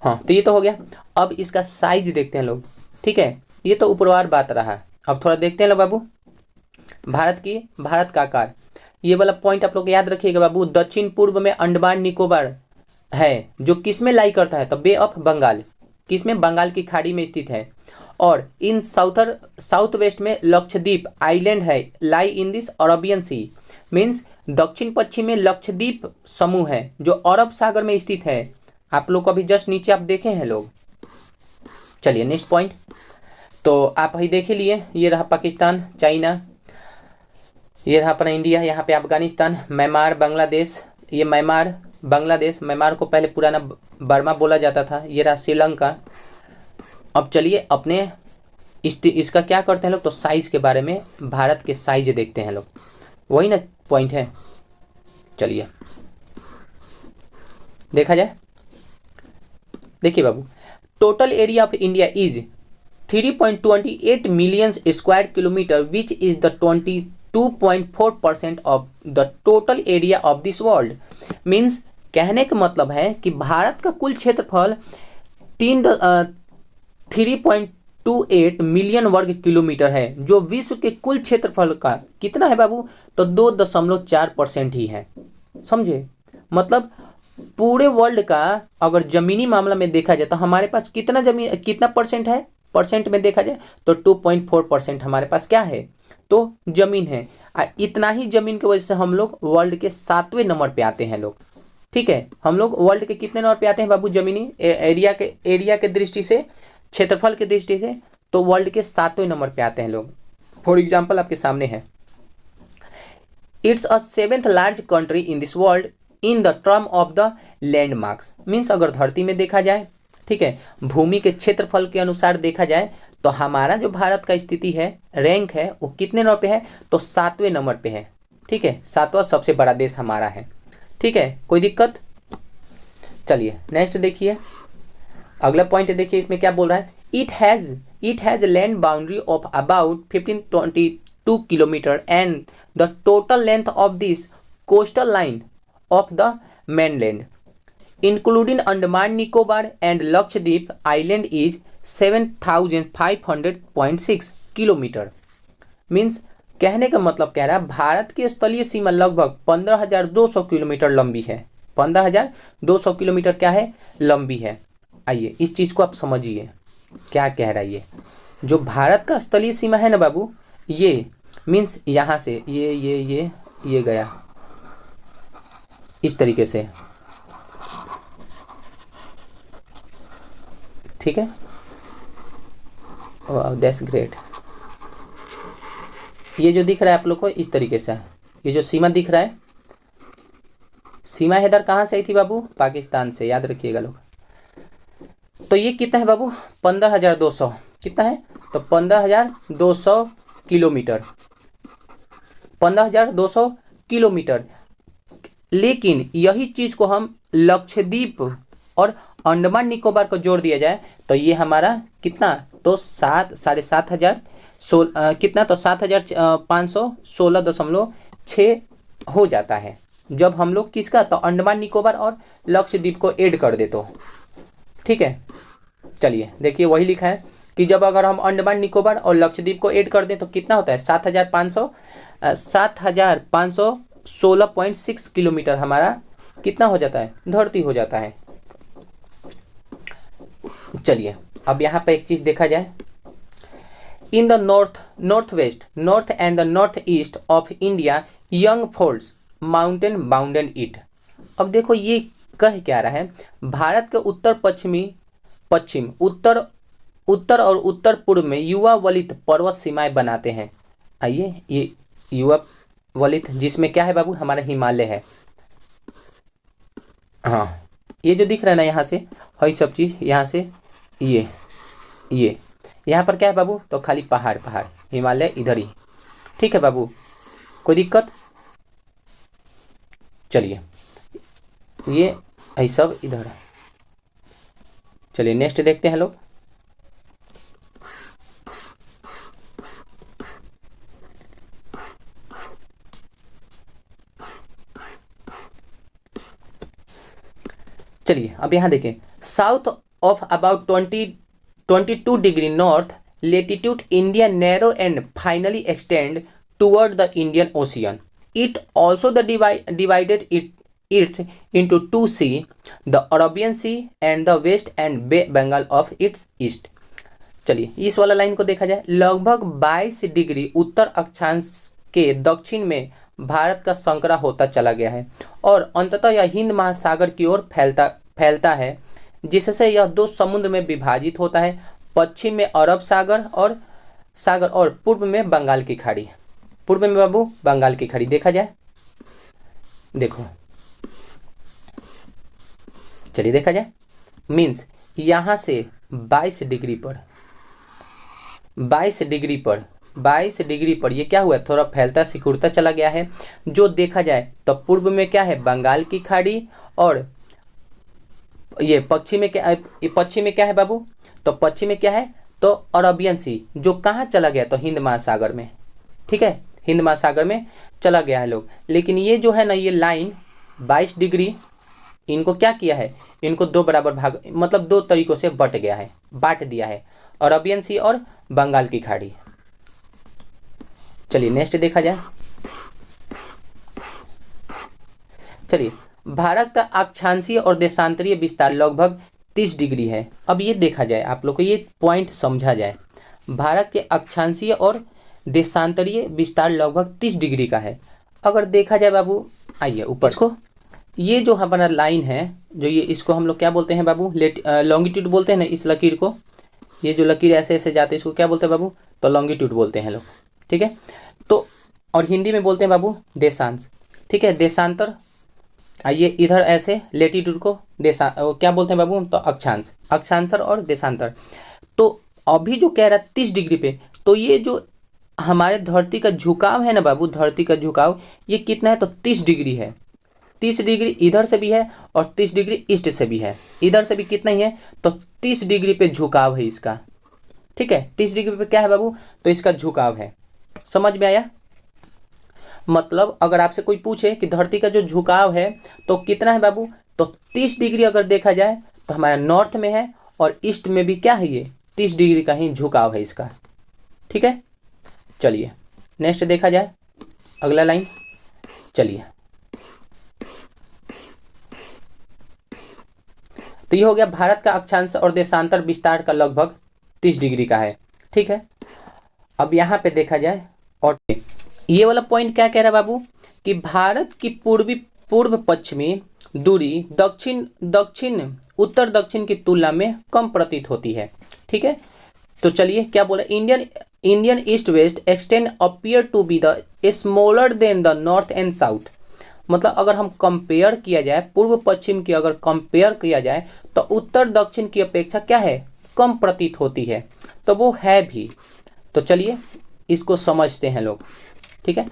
हाँ, तो ये तो हो गया। अब इसका साइज देखते हैं लोग। ठीक है, ये तो ऊपरवार बात रहा। अब थोड़ा देखते हैं लोग बाबू, भारत का आकार, ये वाला पॉइंट आप लोग याद रखिएगा बाबू। दक्षिण पूर्व में अंडमान निकोबार है जो किस में लाई करता है, तो बे ऑफ बंगाल, किस में, बंगाल की खाड़ी में स्थित है। और इन साउथ वेस्ट में लक्षद्वीप आइलैंड है, lie in this Arabian sea, means दक्षिण पश्चिम में लक्षद्वीप समूह है जो अरब सागर में स्थित है। आप लोग को अभी जस्ट नीचे आप देखे हैं लोग। चलिए नेक्स्ट पॉइंट, तो आप ही देख ही लिए, ये रहा पाकिस्तान, चाइना, ये रहा अपना इंडिया, यहाँ पे अफगानिस्तान, म्यांमार, बांग्लादेश, ये म्यांमार, बांग्लादेश, म्यांमार को पहले पुराना बर्मा बोला जाता था, ये रहा श्रीलंका। अब चलिए अपने इसका क्या करते हैं लोग, तो साइज के बारे में, भारत के साइज देखते हैं लोग, वही ना पॉइंट है। चलिए देखा जाए, देखिए बाबू, total area of India is 3.28 million square kilometre which is the 22.4% of the total area of this world. Means कहने का मतलब है कि भारत का कुल क्षेत्रफल 3.28 मिलियन वर्ग किलोमीटर है, जो विश्व के कुल क्षेत्रफल का कितना है बाबू, तो 2.4% ही है। समझे, मतलब पूरे वर्ल्ड का अगर जमीनी मामला में देखा जाए तो हमारे पास कितना परसेंट है, परसेंट में देखा जाए तो 2.4% हमारे पास क्या है, तो जमीन है। इतना ही जमीन की वजह से हम लोग वर्ल्ड के 7वें नंबर पे आते हैं लोग। ठीक है, हम लोग वर्ल्ड के कितने नंबर पे आते हैं बाबू जमीनी एरिया के दृष्टि से, क्षेत्रफल की दृष्टि से, तो वर्ल्ड के 7वें नंबर पे आते हैं लोग। फॉर एग्जाम्पल आपके सामने है, it's a 7th large country in this world in the term of the land marks. Means अगर धरती में देखा जाए, ठीक है, भूमि के क्षेत्रफल के अनुसार देखा जाए, तो हमारा जो भारत का स्थिति है, रैंक है, वो कितने नंबर पे है, तो 7वें नंबर पे है। ठीक है, 7वां सबसे बड़ा देश हमारा है। ठीक है, कोई दिक्कत? चलिए नेक्स्ट देखिए, अगला पॉइंट देखिए, इसमें क्या बोल रहा है, it has land boundary of about 1522 kilometre and the total length of this coastal line of the mainland including Andaman Nicobar and Lakshadweep island is 7500.6 kilometre. Means कहने का मतलब कह रहा है भारत की स्थलीय सीमा लगभग 15,200 किलोमीटर लंबी है। 15,200 किलोमीटर क्या है, लंबी है। आइए इस चीज़ को आप समझिए क्या कह रहा है ये। जो भारत का स्थलीय सीमा है ना बाबू, ये मीन्स यहाँ से ये गया इस तरीके से, ठीक है, दैट्स ग्रेट। ये जो दिख रहा है आप लोग को इस तरीके से, ये जो सीमा दिख रहा है, सीमा हैदर कहाँ से आई थी बाबू, पाकिस्तान से, याद रखिएगा लोग। तो ये कितना है बाबू, 15,200, कितना है, तो 15,200 किलोमीटर, 15,200 किलोमीटर। लेकिन यही चीज़ को हम लक्षद्वीप और अंडमान निकोबार को जोड़ दिया जाए तो ये हमारा कितना, तो 7,516 कितना, तो 7,516.6 हो जाता है जब हम लोग किसका, तो अंडमान निकोबार और लक्षद्वीप को ऐड कर दे तो। ठीक है, चलिए देखिए वही लिखा है कि जब अगर हम अंडमान निकोबार और लक्षद्वीप को ऐड कर दें तो कितना होता है, 7,516.6 किलोमीटर हमारा कितना हो जाता है, धरती हो जाता है। चलिए अब यहाँ पे एक चीज़ देखा जाए, in the north west, north and the north east of India young folds mountain bounded it. अब देखो ये कह क्या रहा है, भारत के पश्चिम, उत्तर और उत्तर पूर्व में युवा वलित पर्वत सीमाएं बनाते हैं। आइए ये युवा वलित जिसमें क्या है बाबू, हमारा हिमालय है। हाँ ये जो दिख रहा है ना यहाँ से, वही सब चीज़ यहाँ से, ये यहाँ पर क्या है बाबू, तो खाली पहाड़, हिमालय इधर ही। ठीक है बाबू, कोई दिक्कत? चलिए ये सब इधर है। चलिए नेक्स्ट देखते हैं लोग। चलिए अब यहाँ देखें, south of about 22 degree north latitude India narrow and finally extend toward the Indian ocean. It also the divided its into 2 sea, the Arabian sea and the west and bay Bengal of its east. चलिए इस वाला line को देखा जाए, लगभग 22 degree उत्तर अक्षांश के दक्षिण में भारत का संकरा होता चला गया है और अंततः यह हिंद महासागर की ओर फैलता है, जिससे यह 2 समुद्र में विभाजित होता है, पश्चिम में अरब सागर और पूर्व में बंगाल की खाड़ी। पूर्व में बाबू बंगाल की खाड़ी देखा जाए, देखो चलिए देखा जाए, मीन्स यहाँ से 22 डिग्री पर ये क्या हुआ, थोड़ा फैलता सिकुड़ता चला गया है। जो देखा जाए तो पूर्व में क्या है, बंगाल की खाड़ी, और ये पश्चिम में क्या है बाबू, तो पश्चिम में क्या है, तो अरबियन सी, जो कहाँ चला गया, तो हिंद महासागर में। ठीक है, हिंद महासागर में चला गया है लोग। लेकिन ये जो है ना, ये लाइन 22 डिग्री, इनको क्या किया है, इनको 2 बराबर भाग, मतलब 2 तरीकों से बांट दिया है, अरबियन सी और बंगाल की खाड़ी। चलिए नेक्स्ट देखा जाए। चलिए भारत का अक्षांशीय और देशांतरीय विस्तार लगभग 30 डिग्री है। अब ये देखा जाए, आप लोग को ये पॉइंट समझा जाए, भारत के अक्षांशीय और देशांतरीय विस्तार लगभग 30 डिग्री का है। अगर देखा जाए बाबू, आइए ऊपर इसको, ये जो हमारा लाइन है, जो ये इसको हम लोग क्या बोलते हैं बाबू, लॉन्गिट्यूड बोलते हैं ना इस लकीर को। ये जो लकीर ऐसे ऐसे जाते हैं इसको क्या बोलते हैं बाबू, तो लॉन्गिट्यूड बोलते हैं लोग, ठीक है। तो और हिंदी में बोलते हैं बाबू देशांश, ठीक है, देशांतर। आइए इधर ऐसे लेटीट्यूड को क्या बोलते हैं बाबू, तो अक्षांश, अक्षांशर और देशांतर। तो अभी जो कह रहा है 30 डिग्री पे, तो ये जो हमारे धरती का झुकाव है ना बाबू, धरती का झुकाव ये कितना है, तो 30 डिग्री है। 30 डिग्री इधर से भी है और 30 डिग्री ईस्ट से भी है। इधर से भी कितना ही है, तो 30 डिग्री पे झुकाव है इसका, ठीक है। 30 डिग्री पे क्या है बाबू, तो इसका झुकाव है। समझ में आया? मतलब अगर आपसे कोई पूछे कि धरती का जो झुकाव है तो कितना है बाबू, तो 30 डिग्री अगर देखा जाए तो हमारा नॉर्थ में है और ईस्ट में भी क्या है, ये 30 डिग्री का ही झुकाव है इसका, ठीक है। चलिए नेक्स्ट देखा जाए, अगला लाइन। चलिए तो ये हो गया भारत का अक्षांश और देशांतर विस्तार का लगभग 30 डिग्री का है, ठीक है। अब यहाँ पे देखा जाए, और ये वाला पॉइंट क्या कह रहा है बाबू, कि भारत की पूर्व पश्चिमी दूरी दक्षिण उत्तर दक्षिण की तुलना में कम प्रतीत होती है, ठीक है। तो चलिए क्या बोला, Indian east west extend appear to be the smaller than the north and south. मतलब अगर हम कंपेयर किया जाए, पूर्व पश्चिम की अगर कंपेयर किया जाए तो उत्तर दक्षिण की अपेक्षा क्या है, कम प्रतीत होती है। तो वो है भी। तो चलिए इसको समझते हैं लोग, ठीक है।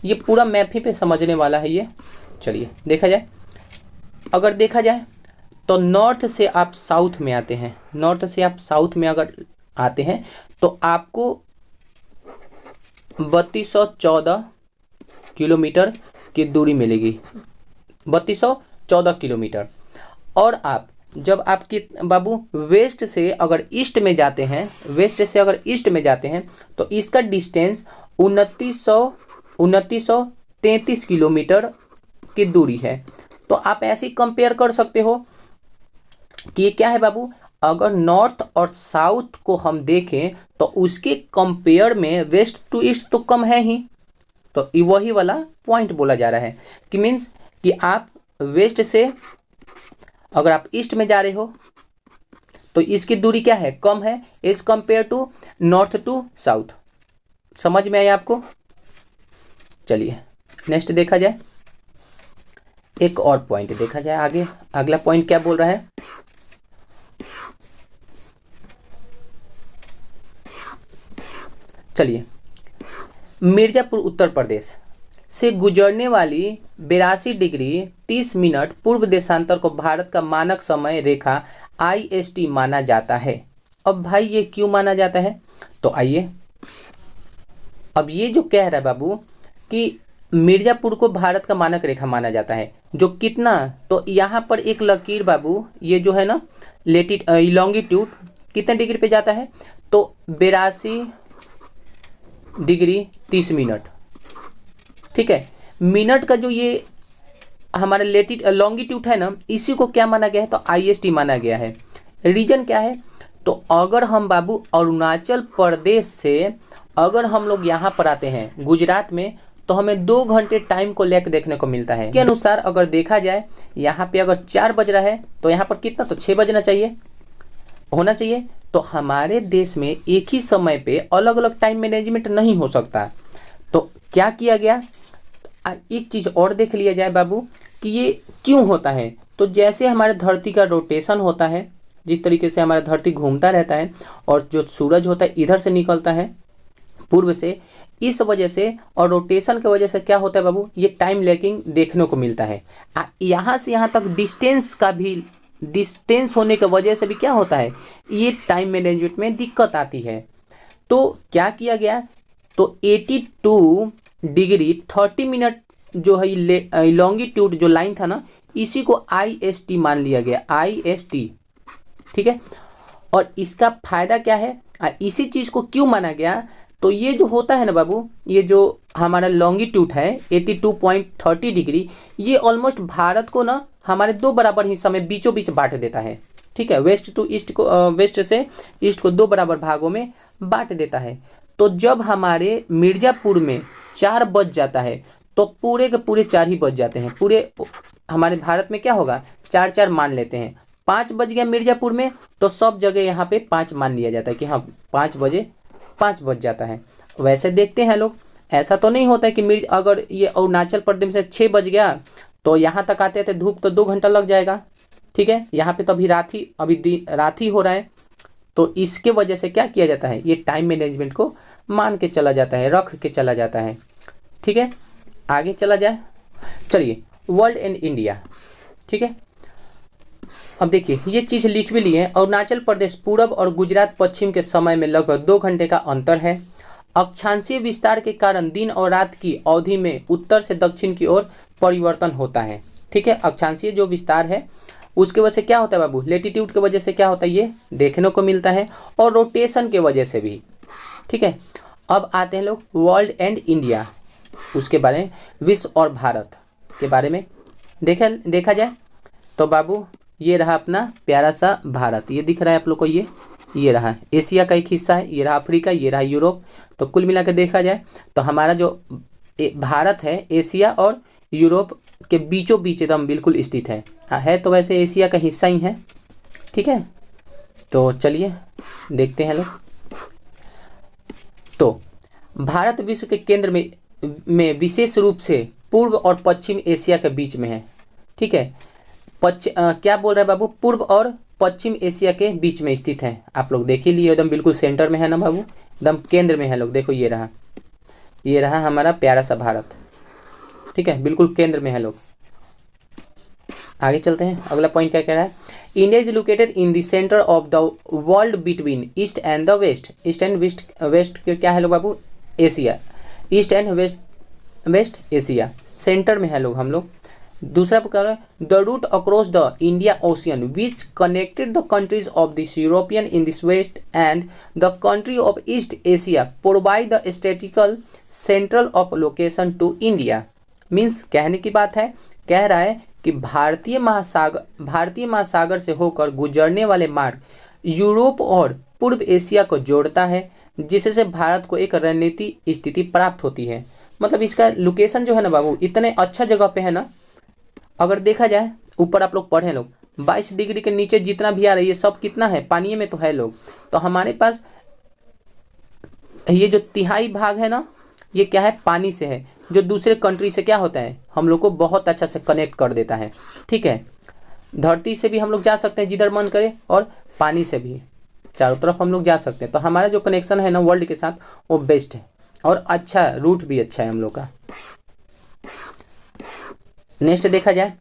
ये पूरा मैप ही पे समझने वाला है ये। चलिए देखा जाए, अगर देखा जाए तो नॉर्थ से आप साउथ में आते हैं, नॉर्थ से आप साउथ में अगर आते हैं तो आपको 3214 किलोमीटर की दूरी मिलेगी, 3214 किलोमीटर। और आप जब आपकी बाबू वेस्ट से अगर ईस्ट में जाते हैं, वेस्ट से अगर ईस्ट में जाते हैं तो इसका डिस्टेंस 2933 किलोमीटर की दूरी है। तो आप ऐसे ही कंपेयर कर सकते हो कि ये क्या है बाबू, अगर नॉर्थ और साउथ को हम देखें तो उसके कंपेयर में वेस्ट टू ईस्ट तो कम है ही। तो वही वाला पॉइंट बोला जा रहा है कि मीन्स कि आप वेस्ट से अगर आप ईस्ट में जा रहे हो तो इसकी दूरी क्या है, कम है as compare to north to south. समझ में आया आपको? चलिए नेक्स्ट देखा जाए, एक और पॉइंट देखा जाए आगे। अगला पॉइंट क्या बोल रहा है, चलिए मिर्जापुर उत्तर प्रदेश से गुजरने वाली 82 डिग्री 30 मिनट पूर्व देशांतर को भारत का मानक समय रेखा IST माना जाता है। अब भाई ये क्यों माना जाता है, तो आइए, अब ये जो कह रहा है बाबू कि मिर्जापुर को भारत का मानक रेखा माना जाता है, जो कितना, तो यहाँ पर एक लकीर बाबू, ये जो है ना लॉन्गिट्यूड कितने डिग्री पे जाता है, तो 82 डिग्री 30 मिनट, ठीक है। मिनट का जो ये हमारा लॉन्गिट्यूड है ना, इसी को क्या माना गया है, तो IST माना गया है। रीजन क्या है, तो अगर हम बाबू अरुणाचल प्रदेश से अगर हम लोग यहाँ पर आते हैं गुजरात में, तो हमें 2 घंटे टाइम को लेकर देखने को मिलता है। के अनुसार अगर देखा जाए, यहाँ पे अगर 4 बज रहा है तो यहाँ पर कितना, तो 6 बजना चाहिए, होना चाहिए। तो हमारे देश में एक ही समय पे अलग अलग टाइम मैनेजमेंट नहीं हो सकता। तो क्या किया गया, एक चीज़ और देख लिया जाए बाबू कि ये क्यों होता है। तो जैसे हमारे धरती का रोटेशन होता है, जिस तरीके से हमारा धरती घूमता रहता है और जो सूरज होता है इधर से निकलता है पूर्व से, इस वजह से और रोटेशन की वजह से क्या होता है बाबू, ये टाइम लैगिंग देखने को मिलता है। यहाँ से यहाँ तक डिस्टेंस होने की वजह से भी क्या होता है, ये टाइम मैनेजमेंट में दिक्कत आती है। तो क्या किया गया, तो 82 डिग्री 30 मिनट जो है लॉन्गिट्यूड जो लाइन था ना, इसी को IST मान लिया गया, IST, ठीक है। और इसका फायदा क्या है, इसी चीज़ को क्यों माना गया, तो ये जो होता है ना बाबू, ये जो हमारा लॉन्गिट्यूड है 82.30 डिग्री, ये ऑलमोस्ट भारत को ना हमारे 2 बराबर हिस्सा में बीचों बीच बांट देता है, ठीक है। वेस्ट टू ईस्ट को, वेस्ट से ईस्ट को 2 बराबर भागों में बांट देता है। तो जब हमारे मिर्ज़ापुर में 4 बज जाता है तो पूरे के पूरे 4 ही बज जाते हैं। पूरे हमारे भारत में क्या होगा, 4 मान लेते हैं। 5 बज गया मिर्ज़ापुर में तो सब जगह यहाँ पे 5 मान लिया जाता है कि हाँ 5 बजे 5 बज जाता है। वैसे देखते हैं लोग, ऐसा तो नहीं होता है कि अगर ये अरुणाचल प्रदेश से 6 बज गया तो यहाँ तक आते आते धूप तो 2 घंटा लग जाएगा। ठीक है, यहाँ पे तो अभी रात ही हो रहा है। तो इसके वजह से क्या किया जाता है, ये टाइम मैनेजमेंट को मान के चला जाता है, रख के चला जाता है। ठीक है, आगे चला जाए। चलिए, वर्ल्ड एंड इंडिया। ठीक है, अब देखिए ये चीज़ लिख भी लिए। अरुणाचल प्रदेश पूरब और गुजरात पश्चिम के समय में लगभग 2 घंटे का अंतर है। अक्षांशीय विस्तार के कारण दिन और रात की अवधि में उत्तर से दक्षिण की ओर परिवर्तन होता है। ठीक है, अक्षांशीय जो विस्तार है उसके वजह से क्या होता है बाबू, लेटीट्यूड के वजह से क्या होता है ये देखने को मिलता है, और रोटेशन के वजह से भी। ठीक है, अब आते हैं लोग वर्ल्ड एंड इंडिया, उसके बारे में, विश्व और भारत के बारे में देखा जाए तो बाबू ये रहा अपना प्यारा सा भारत, ये दिख रहा है आप लोग को, ये रहा एशिया का एक हिस्सा है, ये रहा अफ्रीका, ये रहा यूरोप। तो कुल मिला के देखा जाए तो हमारा जो भारत है एशिया और यूरोप के बीचों बीच एकदम बिल्कुल स्थित है तो वैसे एशिया का हिस्सा ही है। ठीक है, तो चलिए देखते हैं लोग। तो भारत विश्व के केंद्र में विशेष रूप से पूर्व और पश्चिम एशिया के बीच में है। ठीक है, क्या बोल रहा है बाबू, पूर्व और पश्चिम एशिया के बीच में स्थित है। आप लोग देख ही लिए, एकदम बिल्कुल सेंटर में है ना बाबू, एकदम केंद्र में है लोग। देखो ये रहा हमारा प्यारा सा भारत। ठीक है, बिल्कुल केंद्र में है लोग। आगे चलते हैं, अगला पॉइंट क्या कह रहा है, India is located in the centre of the world between east and the west. East and west क्या है लोग बाबू, Asia. East and west Asia, centre में है लोग हम लोग। दूसरा कह रहा है the route across the India ocean which connected the countries of this European in this west and the country of east Asia provide the statical central of location to India. Means कहने की बात है, कह रहा है कि भारतीय महासागर से होकर गुजरने वाले मार्ग यूरोप और पूर्व एशिया को जोड़ता है, जिससे भारत को एक रणनीति स्थिति प्राप्त होती है। मतलब इसका लोकेशन जो है ना बाबू इतने अच्छा जगह पे है ना, अगर देखा जाए ऊपर आप लोग पढ़े लोग 22 डिग्री के नीचे जितना भी आ रहा है ये सब कितना है, पानी में तो है लोग। तो हमारे पास ये जो तिहाई भाग है ना ये क्या है, पानी से है, जो दूसरे कंट्री से क्या होता है हम लोग को बहुत अच्छा से कनेक्ट कर देता है। ठीक है, धरती से भी हम लोग जा सकते हैं जिधर मन करे, और पानी से भी चारों तरफ हम लोग जा सकते हैं। तो हमारा जो कनेक्शन है ना वर्ल्ड के साथ वो बेस्ट है, और अच्छा रूट भी अच्छा है हम लोग का। नेक्स्ट देखा जाए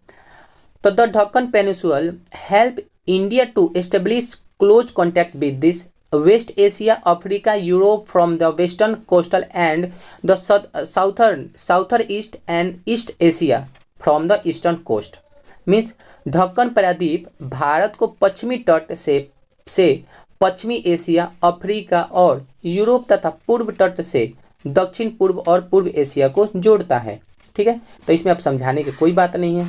तो the Deccan peninsula help India to establish close contact with this west Asia Africa Europe from the western coastal and the southern east and east Asia from the eastern coast. Means Deccan प्रायद्वीप भारत को पश्चिमी तट से पश्चिमी Asia Africa और Europe तथा पूर्व तट से दक्षिण पूर्व और पूर्व एशिया को जोड़ता है। ठीक है, तो इसमें अब समझाने की कोई बात नहीं है,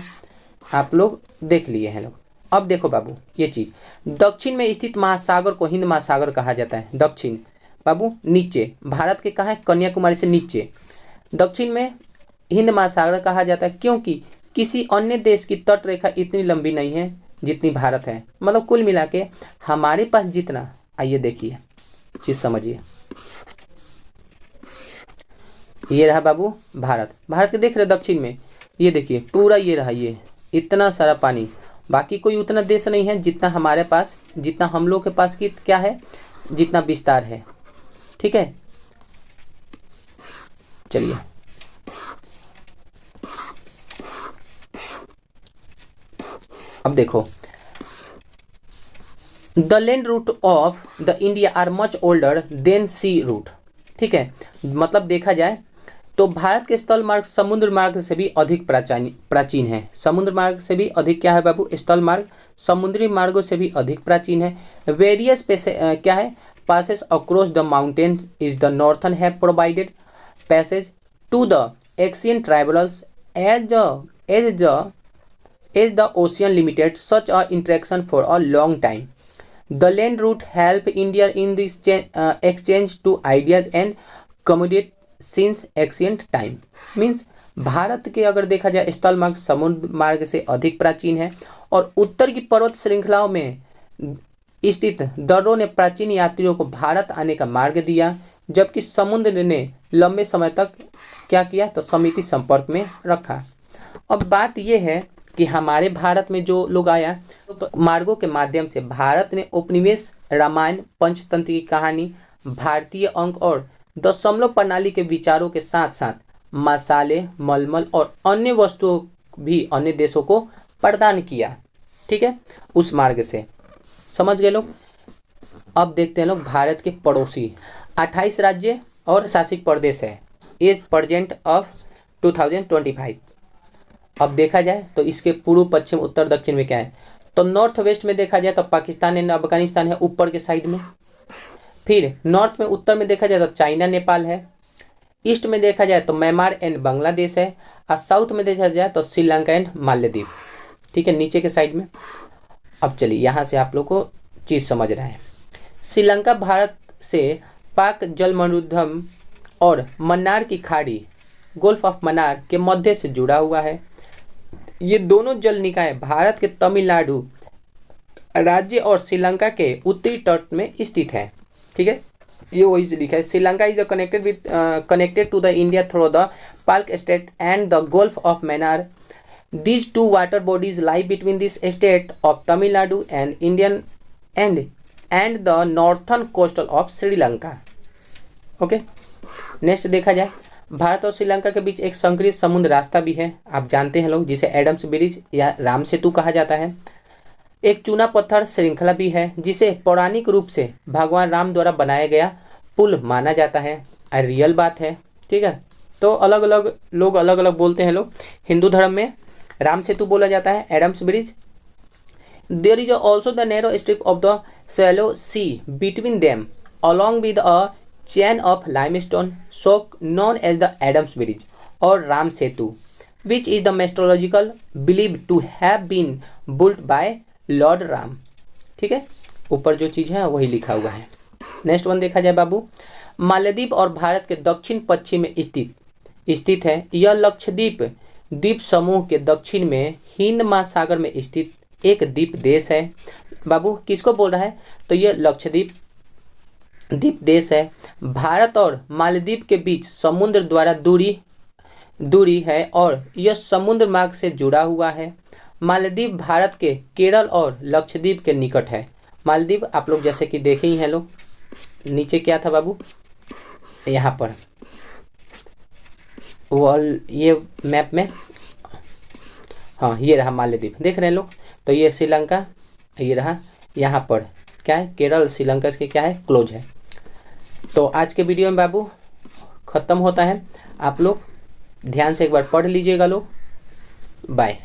आप लोग देख लिए हैं लोग। अब देखो बाबू ये चीज़, दक्षिण में स्थित महासागर को हिंद महासागर कहा जाता है। दक्षिण बाबू नीचे, भारत के कहाँ है, कन्याकुमारी से नीचे दक्षिण में हिंद महासागर कहा जाता है, क्योंकि किसी अन्य देश की तट रेखा इतनी लंबी नहीं है जितनी भारत है। मतलब कुल मिला के हमारे पास जितना, आइए देखिए चीज़ समझिए। ये रहा बाबू भारत के देख रहे दक्षिण में, ये देखिए पूरा ये रहा, ये इतना सारा पानी। बाकी कोई उतना देश नहीं है जितना हमारे पास, जितना हम लोग के पास की क्या है, जितना विस्तार है। ठीक है, चलिए अब देखो, the land route of the India are much older than sea route. ठीक है, मतलब देखा जाए तो भारत के स्थल मार्ग समुद्र मार्ग से भी अधिक प्राचीन है। समुद्र मार्ग से भी अधिक क्या है बाबू, स्थल मार्ग समुद्री मार्गों से भी अधिक प्राचीन है। वेरियस क्या है, passes across the mountain is the northern have provided passage to the ancient travelers as the ocean limited such a interaction for a long time। The land route help India in this exchange to ideas and commodity since ancient time. Means Bharat के अगर देखा जाए स्थल मार्ग समुद्र मार्ग से अधिक प्राचीन है और उत्तर की पर्वत श्रृंखलाओं में स्थित दर्रों ने प्राचीन यात्रियों को भारत आने का मार्ग दिया, जबकि समुद्र ने लंबे समय तक क्या किया तो समिति संपर्क में रखा। अब बात यह है कि हमारे भारत में जो लोग आया तो मार्गों के माध्यम से भारत ने उपनिवेश, रामायण, पंचतंत्र की कहानी, भारतीय अंक और दशमलव प्रणाली के विचारों के साथ साथ मसाले, मलमल और अन्य वस्तुओं भी अन्य देशों को प्रदान किया। ठीक है, उस मार्ग से समझ गए लोग। अब देखते हैं लोग भारत के पड़ोसी 28 राज्य और शासित प्रदेश है एज प्रेजेंट ऑफ 2025। अब देखा जाए तो इसके पूर्व, पश्चिम, उत्तर, दक्षिण में क्या है तो नॉर्थ वेस्ट में देखा जाए तो पाकिस्तान एंड अफगानिस्तान है ऊपर के साइड में। फिर नॉर्थ में, उत्तर में देखा जाए तो चाइना, नेपाल है। ईस्ट में देखा जाए तो म्यांमार एंड बांग्लादेश है और साउथ में देखा जाए तो श्रीलंका एंड मालदीव। ठीक है, नीचे के साइड में। अब चलिए यहाँ से आप लोग को चीज़ समझ रहे हैं। श्रीलंका भारत से पाक जलमरुद्धम और मन्नार की खाड़ी, गोल्फ ऑफ मन्नार के मध्य से जुड़ा हुआ है। ये दोनों जल निकाय भारत के तमिलनाडु राज्य और श्रीलंका के उत्तरी तट में स्थित है। ठीक है, ये वही से लिखा है। Sri Lanka is connected to the India through the Palk strait and the gulf of Mannar. These two water bodies lie between this state of Tamil Nadu and Indian and the northern coastal of Sri Lanka. Okay, next देखा जाए भारत और श्रीलंका के बीच एक संकरी समुद्र रास्ता भी है, आप जानते हैं लोग, जिसे एडम्स ब्रिज या राम सेतु कहा जाता है। एक चूना पत्थर श्रृंखला भी है जिसे पौराणिक रूप से भगवान राम द्वारा बनाया गया पुल माना जाता है। रियल बात है। ठीक है, तो अलग अलग लोग अलग अलग बोलते हैं लोग। हिंदू धर्म में राम सेतु बोला जाता है, Adam's Bridge. There is also the narrow strip of the shallow sea between them along with a chain of limestone so known as the Adam's Bridge or Ram Setu, which is the mythological believe to have been built by lord Ram. ठीक है, ऊपर जो चीज़ है वही लिखा हुआ है। Next one देखा जाए बाबू, मालदीव और भारत के दक्षिण पश्चिम में स्थित है। यह लक्षद्वीप द्वीप समूह के दक्षिण में हिंद महासागर में स्थित एक द्वीप देश है। बाबू किसको बोल रहा है तो यह लक्षद्वीप द्वीप देश है। भारत और मालदीव के बीच समुद्र द्वारा दूरी है और यह समुद्र मार्ग से जुड़ा हुआ है। मालदीव भारत के केरल और लक्षद्वीप के निकट है। मालदीव आप लोग जैसे कि देखे ही हैं लोग, नीचे क्या था बाबू, यहाँ पर ये मैप में, हाँ ये रहा मालदीव, देख रहे हैं लोग। तो ये श्रीलंका, ये रहा यहाँ पर क्या है केरल, श्रीलंका इसके क्या है क्लोज है। तो आज के वीडियो में बाबू ख़त्म होता है। आप लोग ध्यान से एक बार पढ़ लीजिएगा लोग। बाय।